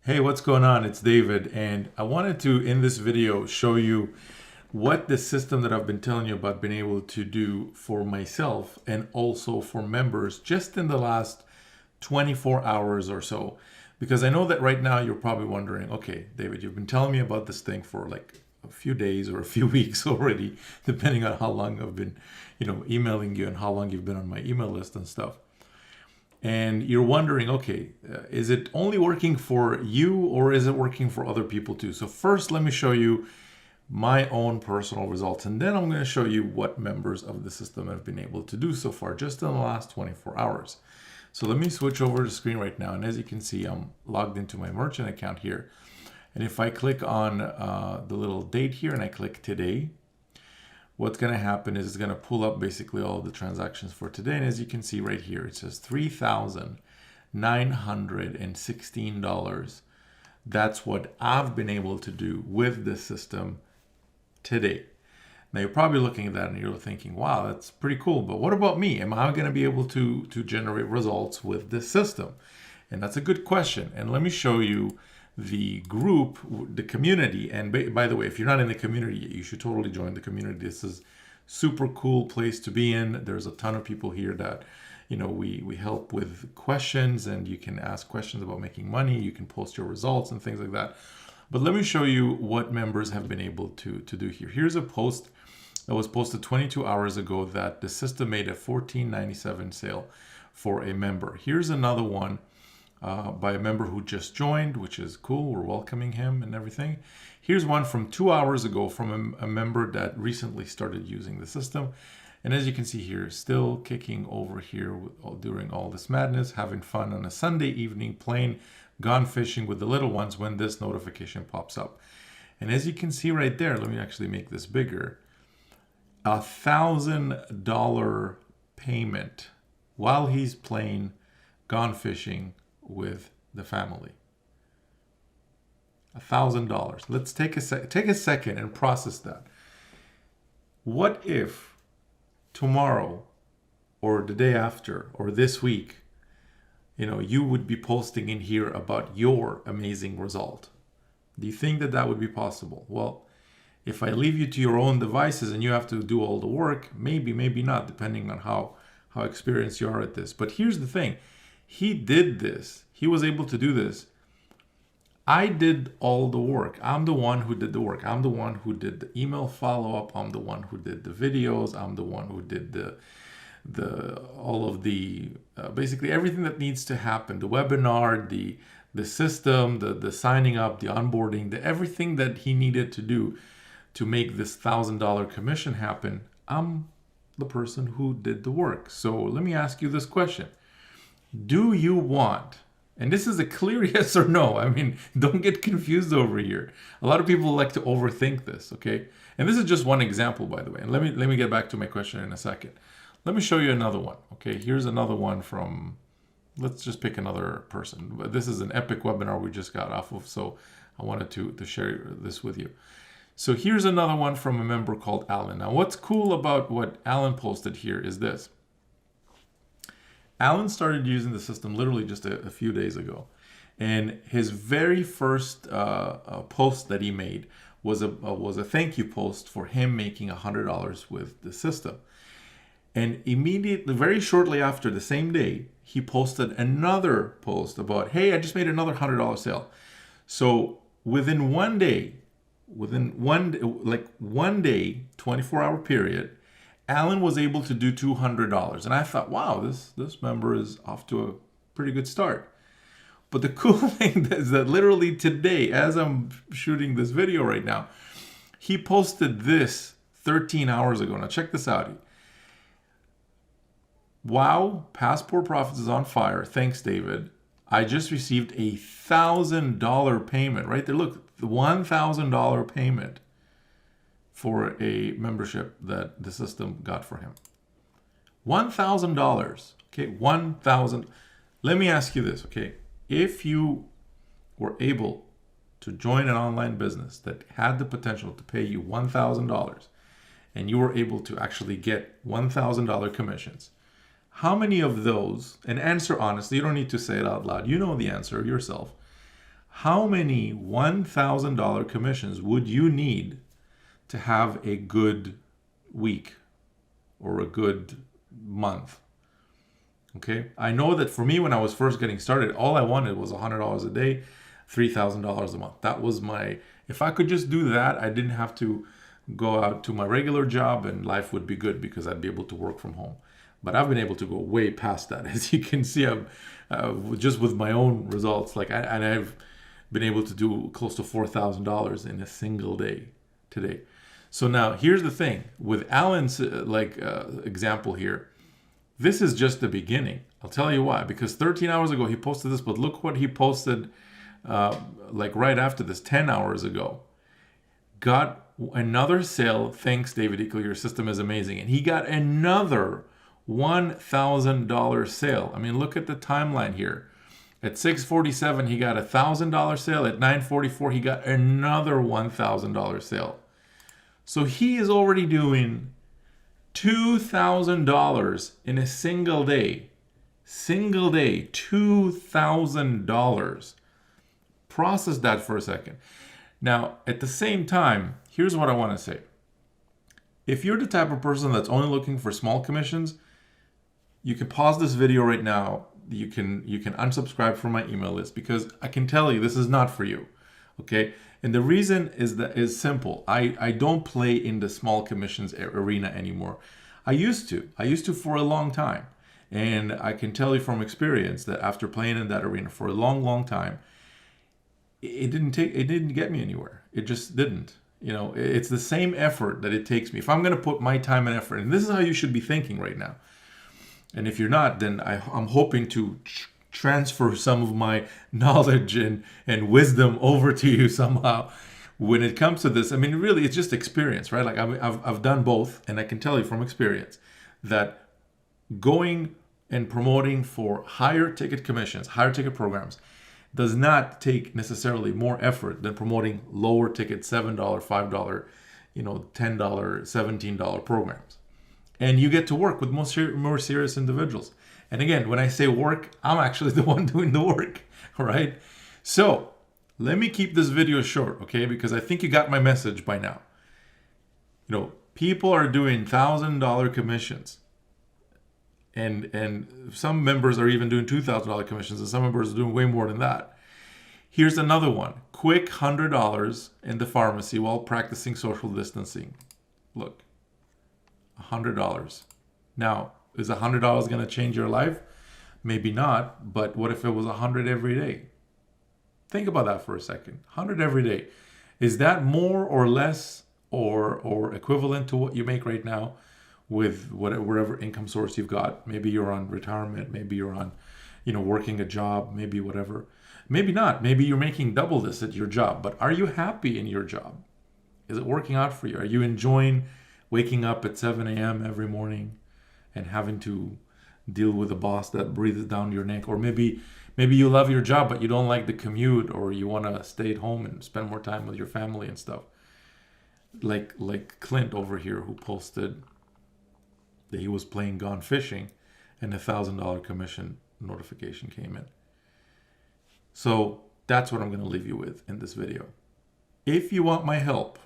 Hey, what's going on? It's David, and I wanted to, in this video, show you what the system that I've been telling you about been able to do for myself and also for members just in the last 24 hours or so. Because I know that right now you're probably wondering, okay, David, you've been telling me about this thing for like a few days or a few weeks already, depending on how long I've been, emailing you and how long you've been on my email list and stuff, and you're wondering, okay, is it only working for you or is it working for other people too? So first, let me show you my own personal results, and then I'm going to show you what members of the system have been able to do so far just in the last 24 hours. So let me switch over to the screen right now, and as you can see, I'm logged into my merchant account here. And if I click on the little date here and I click today, what's going to happen is it's going to pull up basically all of the transactions for today. And as you can see right here, it says $3,916. That's what I've been able to do with the system today. Now you're probably looking at that and you're thinking, wow, that's pretty cool. But what about me? Am I going to be able to generate results with this system? And that's a good question. And let me show you the group, the community. And by the way, if you're not in the community yet, you should totally join the community. This is super cool place to be in. There's a ton of people here that, we help with questions, and you can ask questions about making money. You can post your results and things like that. But let me show you what members have been able to do here. Here's a post that was posted 22 hours ago that the system made a $14.97 sale for a member. Here's another one by a member who just joined, which is cool. We're welcoming him and everything. Here's one from 2 hours ago from a member that recently started using the system. And as you can see here, still kicking over here during all this madness, having fun on a Sunday evening, playing Gone Fishing with the little ones when this notification pops up. And as you can see right there, let me actually make this bigger, $1,000 payment while he's playing Gone Fishing with the family. $1,000. Let's take a second and process that. What if tomorrow or the day after or this week, you would be posting in here about your amazing result? Do you think that would be possible? Well, if I leave you to your own devices and you have to do all the work, maybe not, depending on how experienced you are at this. But here's the thing. He did this. He was able to do this. I did all the work. I'm the one who did the work. I'm the one who did the email follow-up. I'm the one who did the videos. I'm the one who did all of the basically everything that needs to happen. The webinar, the system, the signing up, the onboarding, everything that he needed to do to make this $1,000 commission happen. I'm the person who did the work. So let me ask you this question. Do you want, and this is a clear yes or no, I mean, don't get confused over here. A lot of people like to overthink this, okay? And this is just one example, by the way. And let me get back to my question in a second. Let me show you another one, okay? Here's another one from, let's just pick another person. But this is an epic webinar we just got off of, so I wanted to share this with you. So here's another one from a member called Alan. Now, what's cool about what Alan posted here is this. Alan started using the system literally just a few days ago. And his very first post that he made was a thank you post for him making $100 with the system. And immediately, very shortly after, the same day, he posted another post about, hey, I just made another $100 sale. So within one day, 24-hour period, Alan was able to do $200. And I thought, wow, this member is off to a pretty good start. But the cool thing is that literally today, as I'm shooting this video right now, he posted this 13 hours ago. Now check this out. Wow, Passport Profits is on fire. Thanks, David. I just received a $1,000 payment right there. Look, the $1,000 payment for a membership that the system got for him. $1,000. Okay, 1,000. Let me ask you this, okay? If you were able to join an online business that had the potential to pay you $1,000 and you were able to actually get $1,000 commissions, how many of those, and answer honestly, you don't need to say it out loud, you know the answer yourself, How many $1,000 commissions would you need to have a good week or a good month? Okay, I know that for me, when I was first getting started, all I wanted was $100 a day, $3,000 a month. That was my, if I could just do that, I didn't have to go out to my regular job and life would be good because I'd be able to work from home. But I've been able to go way past that. As you can see, I'm just with my own results, and I've been able to do close to $4,000 in a single day today. So now here's the thing with Alan's example here. This is just the beginning. I'll tell you why. Because 13 hours ago he posted this, but look what he posted right after this, 10 hours ago. Got another sale. Thanks, David Eagle. Your system is amazing. And he got another $1,000 sale. I mean, look at the timeline here. At 6:47, he got a $1,000 sale. At 9:44, he got another $1,000 sale. So he is already doing $2,000 in a single day. Single day, $2,000. Process that for a second. Now, at the same time, here's what I want to say. If you're the type of person that's only looking for small commissions, you can pause this video right now. You can unsubscribe from my email list because I can tell you this is not for you. Okay? And the reason is simple. I don't play in the small commissions arena anymore. I used to for a long time. And I can tell you from experience that after playing in that arena for a long, long time, it didn't get me anywhere. It just didn't. You know, it's the same effort that it takes me. If I'm going to put my time and effort, and this is how you should be thinking right now. And if you're not, then I'm hoping to transfer some of my knowledge and wisdom over to you somehow when it comes to this. I mean, really, it's just experience, right? Like I've done both, and I can tell you from experience that going and promoting for higher ticket commissions, higher ticket programs, does not take necessarily more effort than promoting lower ticket $7, $5, $10, $17 programs. And you get to work with more serious individuals. And again, when I say work, I'm actually the one doing the work, right? So let me keep this video short, okay? Because I think you got my message by now. People are doing $1,000 commissions. And some members are even doing $2,000 commissions, and some members are doing way more than that. Here's another one. Quick $100 in the pharmacy while practicing social distancing. Look, $100. Now, is $100 going to change your life? Maybe not, but what if it was $100 every day? Think about that for a second. $100 every day. Is that more or less or equivalent to what you make right now with whatever income source you've got? Maybe you're on retirement, maybe you're on, working a job, maybe whatever. Maybe not. Maybe you're making double this at your job, but are you happy in your job? Is it working out for you? Are you enjoying waking up at 7 a.m. every morning and having to deal with a boss that breathes down your neck? Or maybe you love your job, but you don't like the commute, or you want to stay at home and spend more time with your family and stuff. Like Clint over here, who posted that he was playing Gone Fishing and a $1,000 commission notification came in. So that's what I'm going to leave you with in this video. If you want my help,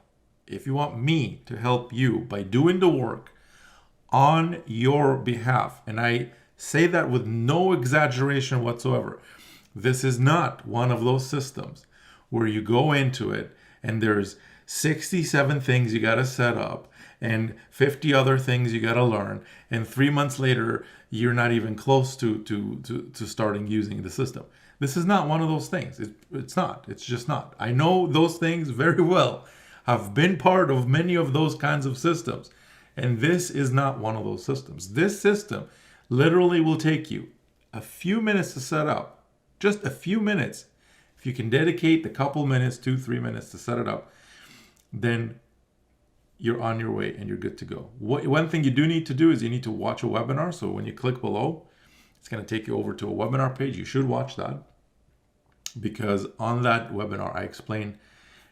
if you want me to help you by doing the work on your behalf, and I say that with no exaggeration whatsoever, this is not one of those systems where you go into it and there's 67 things you got to set up and 50 other things you got to learn, and 3 months later you're not even close to starting using the system. This is not one of those things. It's not. It's just not. I know those things very well. I've been part of many of those kinds of systems, and this is not one of those systems. This system literally will take you a few minutes to set up, just a few minutes. If you can dedicate a couple minutes, 2-3 minutes to set it up, then you're on your way and you're good to go. One thing you do need to do is you need to watch a webinar. So when you click below, it's going to take you over to a webinar page. You should watch that, because on that webinar, I explain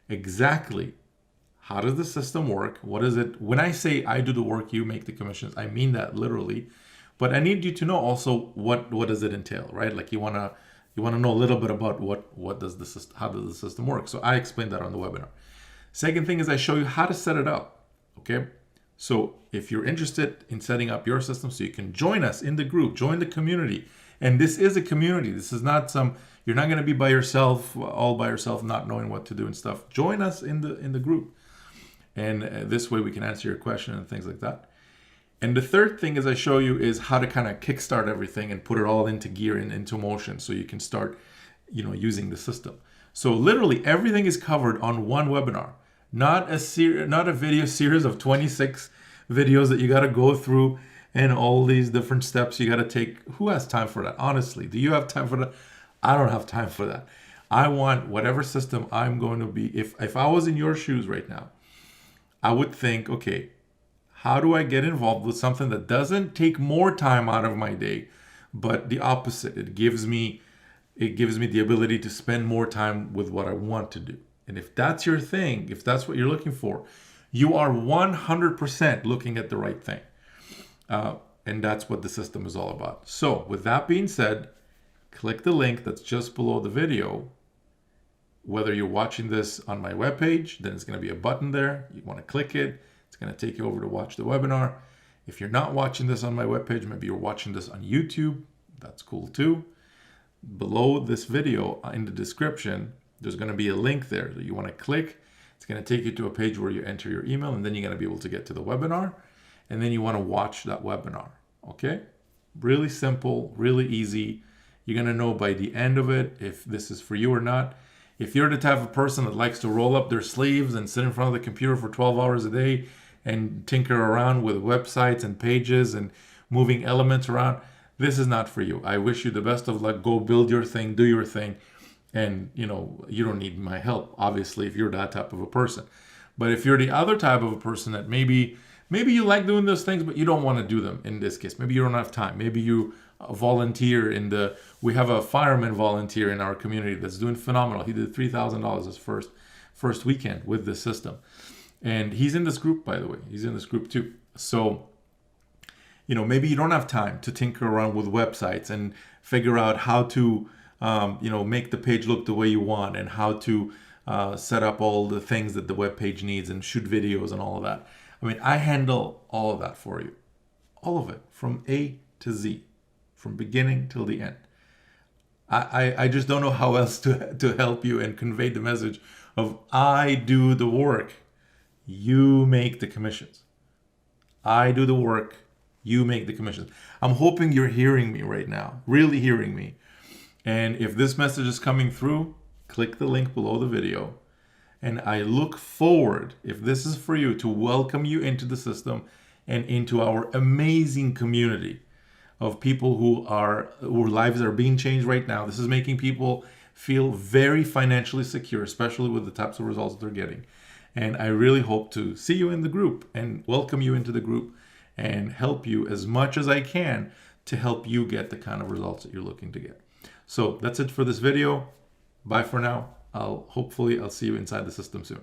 exactly how does the system work? What is it? When I say I do the work, you make the commissions, I mean that literally. But I need you to know also what does it entail, right? Like you want to You want to know a little bit about what does the system, how does the system work. So I explained that on the webinar. Second thing is I show you how to set it up. Okay. So if you're interested in setting up your system, so you can join us in the group, join the community. And this is a community. This is not you're not going to be by yourself, all by yourself, not knowing what to do and stuff. Join us in the group. And this way we can answer your question and things like that. And the third thing is I show you is how to kind of kickstart everything and put it all into gear and into motion so you can start, using the system. So literally everything is covered on one webinar, not a video series of 26 videos that you got to go through and all these different steps you got to take. Who has time for that? Honestly, do you have time for that? I don't have time for that. I want whatever system I'm going to be. If I was in your shoes right now, I would think, okay, how do I get involved with something that doesn't take more time out of my day, but the opposite? It gives me the ability to spend more time with what I want to do. And if that's your thing, if that's what you're looking for, you are 100% looking at the right thing. And that's what the system is all about. So with that being said, click the link that's just below the video. Whether you're watching this on my webpage, then it's going to be a button there. You want to click it. It's going to take you over to watch the webinar. If you're not watching this on my webpage, maybe you're watching this on YouTube. That's cool too. Below this video in the description, there's going to be a link there that you want to click. It's going to take you to a page where you enter your email, and then you're going to be able to get to the webinar. And then you want to watch that webinar. Okay? Really simple, really easy. You're going to know by the end of it if this is for you or not. If you're the type of person that likes to roll up their sleeves and sit in front of the computer for 12 hours a day and tinker around with websites and pages and moving elements around, this is not for you. I wish you the best of luck. Go build your thing, do your thing. And, you don't need my help, obviously, if you're that type of a person. But if you're the other type of a person that maybe you like doing those things, but you don't want to do them in this case. Maybe you don't have time. Maybe you volunteer we have a fireman volunteer in our community that's doing phenomenal. He did $3,000 his first weekend with this system. And he's in this group, by the way. He's in this group too. So, maybe you don't have time to tinker around with websites and figure out how to, make the page look the way you want and how to set up all the things that the web page needs and shoot videos and all of that. I mean, I handle all of that for you. All of it, from A to Z, from beginning till the end. I just don't know how else to help you and convey the message of I do the work, you make the commissions. I do the work, you make the commissions. I'm hoping you're hearing me right now, really hearing me. And if this message is coming through, click the link below the video. And I look forward, if this is for you, to welcome you into the system and into our amazing community of people whose lives are being changed right now. This is making people feel very financially secure, especially with the types of results they're getting. And I really hope to see you in the group and welcome you into the group and help you as much as I can to help you get the kind of results that you're looking to get. So that's it for this video. Bye for now. I'll see you inside the system soon.